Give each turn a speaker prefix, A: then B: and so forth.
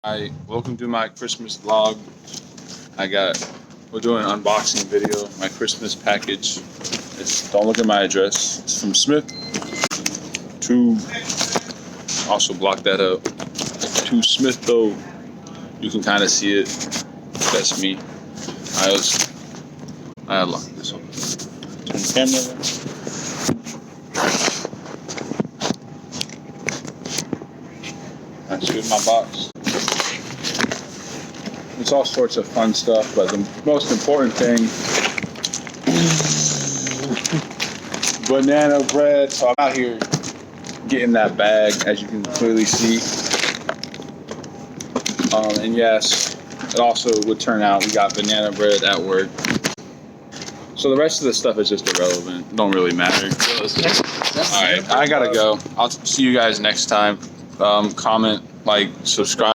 A: Hi, welcome to my Christmas vlog. We're doing an unboxing video. My Christmas package. Don't look at my address. It's from Smith to, also block that up, to Smith though. You can kind of see it. That's me. I lock this up. Turn the camera around. That's good in my box. It's all sorts of fun stuff, but the most important thing, banana bread. So I'm out here getting that bag, as you can clearly see. And yes, it also would turn out we got banana bread at work. So the rest of the stuff is just irrelevant. Don't really matter. All right, I gotta go. I'll see you guys next time. Comment, like, subscribe.